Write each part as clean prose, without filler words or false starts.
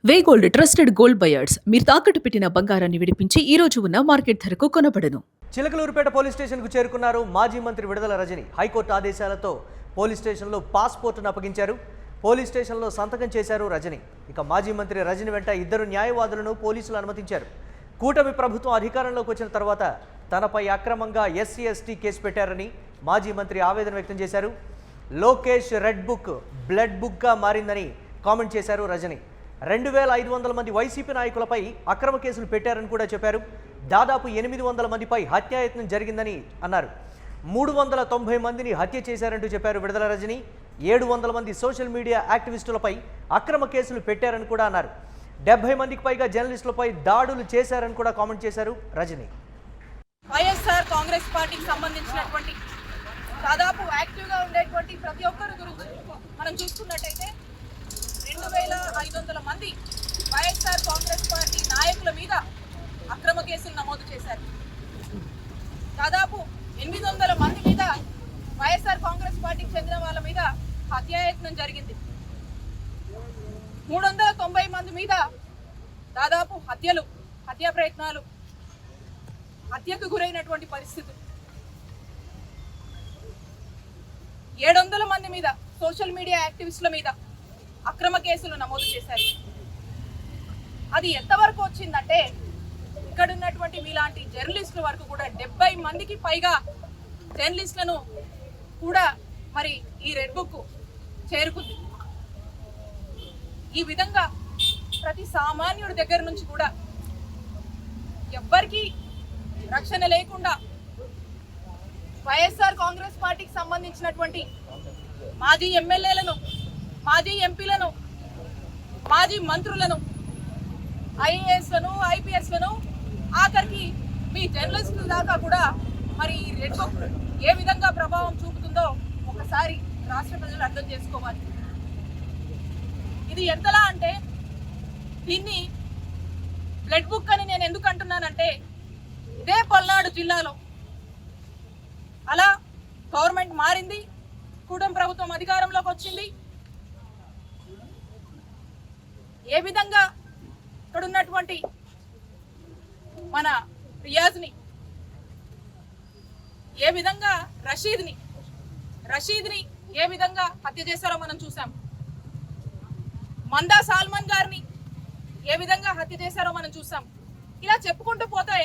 వే gold trusted gold buyers మీరు తాకట్టు పెట్టిన బంగారాన్ని విడిపించి ఈ రోజు ఉన్న మార్కెట్ ధరకు కొనబడను. చిలకలూరుపేట పోలీస్ స్టేషన్కు చేరుకున్నారు మాజీ మంత్రి విడుదల రజని. హైకోర్టు ఆదేశాలతో పోలీస్ స్టేషన్లో పాస్పోర్టును అప్పగించారు. పోలీస్ స్టేషన్లో సంతకం చేశారు రజని. ఇక మాజీ మంత్రి రజని వెంట ఇద్దరు న్యాయవాదులను పోలీసులు అనుమతించారు. కూటమి ప్రభుత్వం అధికారంలోకి వచ్చిన తర్వాత తనపై అక్రమంగా ఎస్సీ ఎస్టీ కేసు పెట్టారని మాజీ మంత్రి ఆవేదన వ్యక్తం చేశారు. లోకేష్ రెడ్ బుక్ బ్లడ్ బుక్గా మారిందని కామెంట్ చేశారు రజని. 2500 మంది వైసీపీ నాయకులపై అక్రమ కేసులు పెట్టారని కూడా చెప్పారు. దాదాపు 800 మందిపై హత్యాయత్నం జరిగిందని అన్నారు. 390 మందిని హత్య చేశారంటూ చెప్పారు విడుదల రజని. 700 మంది సోషల్ మీడియా యాక్టివిస్టులపై అక్రమ కేసులు పెట్టారని కూడా అన్నారు. 70 మందికి పైగా జర్నలిస్టులపై దాడులు చేశారని కూడా కామెంట్ చేశారు రజని. వైఎస్ఆర్ కాంగ్రెస్ పార్టీకి సంబంధించినటువంటి దాదాపు యాక్టివ్గా ఉండేటువంటి ప్రతి ఒక్కరి గురించి మనం చూసుకున్నట్టయితే 2500 మంది వైఎస్ఆర్ కాంగ్రెస్ పార్టీ నాయకుల మీద అక్రమ కేసులు నమోదు చేశారు. దాదాపు 800 మంది మీద వైఎస్ఆర్ కాంగ్రెస్ పార్టీకి చెందిన వాళ్ళ మీద హత్యాయత్నం జరిగింది. 390 మంది మీద దాదాపు హత్యా ప్రయత్నాలు, హత్యకు గురైనటువంటి పరిస్థితులు. 700 మంది మీద సోషల్ మీడియా యాక్టివిస్టుల మీద అక్రమ కేసులు నమోదు చేశారు. అది ఎంతవరకు వచ్చిందంటే ఇక్కడ ఉన్నటువంటి మీలాంటి జర్నలిస్టుల వరకు కూడా 70 మందికి పైగా జర్నలిస్టులను కూడా మరి ఈ రెడ్ బుక్ చేరుకుంది. ఈ విధంగా ప్రతి సామాన్యుడి దగ్గర నుంచి కూడా ఎవ్వరికీ రక్షణ లేకుండా వైఎస్ఆర్ కాంగ్రెస్ పార్టీకి సంబంధించినటువంటి మాజీ ఎమ్మెల్యేలను, మాజీ ఎంపీలను, మాజీ మంత్రులను, ఐఏఎస్లను, ఐపీఎస్లను, ఆఖరికి మీ జర్నలిస్టుల దాకా కూడా మరి ఈ రెడ్ బుక్ ఏ విధంగా ప్రభావం చూపుతుందో ఒకసారి రాష్ట్ర ప్రజలు అర్థం చేసుకోవాలి. ఇది ఎంతలా అంటే దీన్ని బ్లడ్ బుక్ అని నేను ఎందుకు అంటున్నానంటే ఇదే పల్నాడు జిల్లాలో అలా గవర్నమెంట్ మారింది, కూటమి ప్రభుత్వం అధికారంలోకి వచ్చింది. ఏ విధంగా ఇక్కడ ఉన్నటువంటి మన రియాజ్ని, ఏ విధంగా రషీద్ని ఏ విధంగా హత్య చేశారో మనం చూసాం. మందా సాల్మన్ గారిని ఏ విధంగా హత్య చేశారో మనం చూసాం. ఇలా చెప్పుకుంటూ పోతే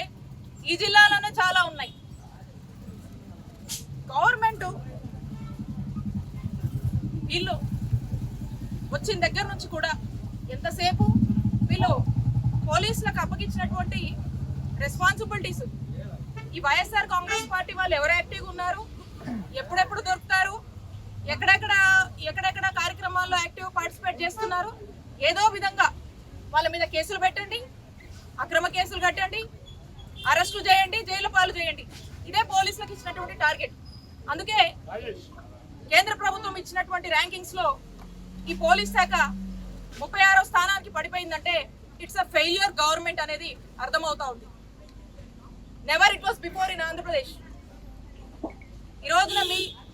ఈ జిల్లాలోనే చాలా ఉన్నాయి. గవర్నమెంట్ వీళ్ళు వచ్చిన దగ్గర నుంచి కూడా ఎంతసేపు వీళ్ళు పోలీసులకు అప్పగించినటువంటి రెస్పాన్సిబిలిటీస్, ఈ వైఎస్ఆర్ కాంగ్రెస్ పార్టీ వాళ్ళు ఎవరు యాక్టివ్గా ఉన్నారు, ఎప్పుడెప్పుడు దొరుకుతారు, ఎక్కడెక్కడ కార్యక్రమాల్లో యాక్టివ్ పార్టిసిపేట్ చేస్తున్నారు, ఏదో విధంగా వాళ్ళ మీద కేసులు పెట్టండి, అక్రమ కేసులు కట్టండి, అరెస్టులు చేయండి, జైలు పాలు చేయండి. ఇదే పోలీసులకు ఇచ్చినటువంటి టార్గెట్. అందుకే కేంద్ర ప్రభుత్వం ఇచ్చినటువంటి ర్యాంకింగ్స్ లో ఈ పోలీస్ శాఖ 36వ స్థానానికి పడిపోయిందంటే ఇట్స్ అ ఫెయిల్యూర్ గవర్నమెంట్ అనేది అర్థమవుతా ఉంది. Never it was before in Andhra Pradesh. ఈ రోజున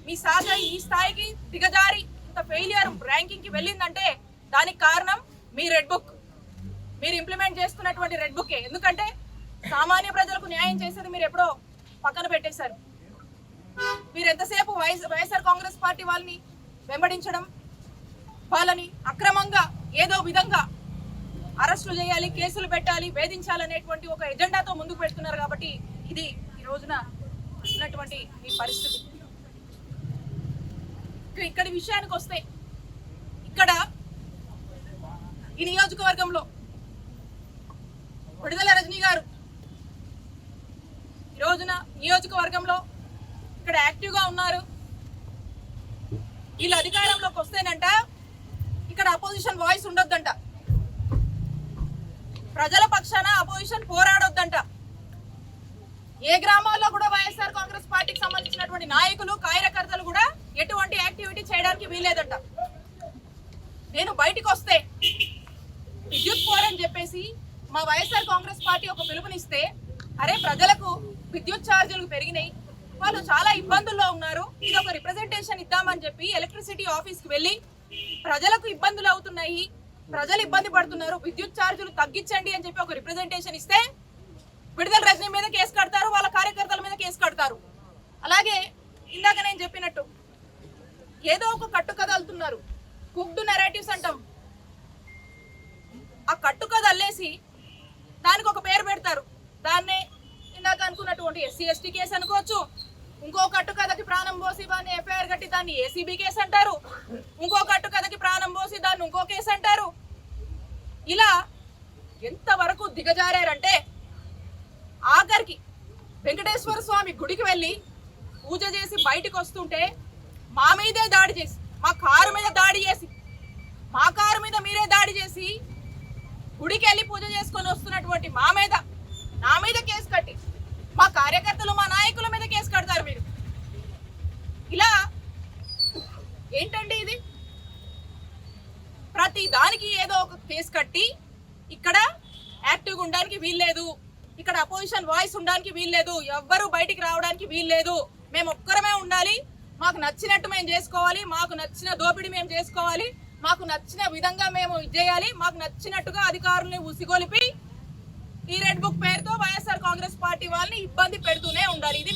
మీ శాఖ ఈ స్థాయికి దిగజారి ఇంత ఫెయిల్యూర్ ర్యాంకింగ్ కి వెళ్ళిందంటే దానికి కారణం మీ రెడ్ బుక్, మీరు ఇంప్లిమెంట్ చేస్తున్నటువంటి రెడ్ బుకే. ఎందుకంటే సామాన్య ప్రజలకు న్యాయం చేసేది మీరు ఎప్పుడో పక్కన పెట్టేశారు. మీరు ఎంతసేపు వైఎస్ఆర్ కాంగ్రెస్ పార్టీ వాళ్ళని వెంబడించడం, వాళ్ళని అక్రమంగా ఏదో విధంగా అరెస్టులు చేయాలి, కేసులు పెట్టాలి, వేధించాలనేటువంటి ఒక ఎజెండాతో ముందుకు పెడుతున్నారు. కాబట్టి ఇది ఈ రోజున ఉన్నటువంటి ఈ పరిస్థితి. ఇక్కడి విషయానికి వస్తే ఇక్కడ ఈ నియోజకవర్గంలో విడుదల రజని గారు ఈ రోజున నియోజకవర్గంలో ఇక్కడ యాక్టివ్గా ఉన్నారు. వీళ్ళు అధికారంలోకి వస్తేనంట ఇక్కడ అపోజిషన్ వాయిస్ ఉండొద్దంట, ప్రజల పక్షాన అపోజిషన్ పోరాడొద్దంట. ఏ గ్రామాల్లో కూడా వైఎస్ఆర్ కాంగ్రెస్ పార్టీకి సంబంధించినటువంటి నాయకులు, కార్యకర్తలు కూడా ఎటువంటి యాక్టివిటీ చేయడానికి వీల్లేదంట. నేను బయటికి వస్తే విద్యుత్ పోరని చెప్పేసి మా వైఎస్ఆర్ కాంగ్రెస్ పార్టీ ఒక పిలుపునిస్తే, అరే ప్రజలకు విద్యుత్ ఛార్జీలు పెరిగినాయి, వాళ్ళు చాలా ఇబ్బందుల్లో ఉన్నారు, ఇది ఒక రిప్రజెంటేషన్ ఇద్దామని చెప్పి ఎలక్ట్రిసిటీ ఆఫీస్కి వెళ్ళి ప్రజలకు ఇబ్బందులు అవుతున్నాయి, ప్రజలు ఇబ్బంది పడుతున్నారు, విద్యుత్ ఛార్జీలు తగ్గించండి అని చెప్పి ఒక రిప్రజెంటేషన్ ఇస్తే విడుదల రజనీ మీద కేసు కడతారు, వాళ్ళ కార్యకర్తల మీద కేసు కడతారు. అలాగే ఇందాక నేను చెప్పినట్టు ఏదో ఒక కట్టుకథ అల్లుతున్నారు, కుక్డ్ నెరేటివ్స్ అంటాం. ఆ కట్టుకథ అల్లేసి దానికి ఒక పేరు పెడతారు. దాన్నే ఇందాక అనుకున్నటువంటి ఎస్సీ ఎస్టీ కేసు అనుకోవచ్చు, ఇంకో కట్టుకథకి ప్రాణం పోసి దాన్ని ఎఫ్ఐఆర్ కట్టి దాన్ని ఏసీబీ కేసు అంటారు, ఇంకో కట్టుకథకి ప్రాణం పోసి దాన్ని ఇంకో కేసు అంటారు. ఇలా ఎంతవరకు దిగజారారంటే ఆఖరికి వెంకటేశ్వర స్వామి గుడికి వెళ్ళి పూజ చేసి బయటకు వస్తుంటే మా మీదే దాడి చేసి, మా కారు మీద దాడి చేసి, మా కారు మీద మీరే దాడి చేసి గుడికి వెళ్ళి పూజ చేసుకొని వస్తున్నటువంటి నా మీద కేసు కట్టి మా కార్యకర్తలు మా నాయకుల మీద కేసు కడతారు మీరు. ఇలా ఏంటండి ఇది? ప్రతి దానికి ఏదో ఒక కేసు కట్టి ఇక్కడ యాక్టివ్గా ఉండడానికి వీల్లేదు, ఇక్కడ అపోజిషన్ వాయిస్ ఉండడానికి వీల్లేదు, ఎవ్వరూ బయటికి రావడానికి వీల్లేదు, మేము ఒక్కరమే ఉండాలి, మాకు నచ్చినట్టు మేము చేసుకోవాలి, మాకు నచ్చిన దోపిడీ మేము చేసుకోవాలి, మాకు నచ్చిన విధంగా మేము చేయాలి, మాకు నచ్చినట్టుగా అధికారుల్ని ఉసిగొలిపి ఈ రెడ్ బుక్ పేరుతో వైఎస్ఆర్ కాంగ్రెస్ పార్టీ వాళ్ళని ఇబ్బంది పెడుతూనే ఉండాలి. ఇది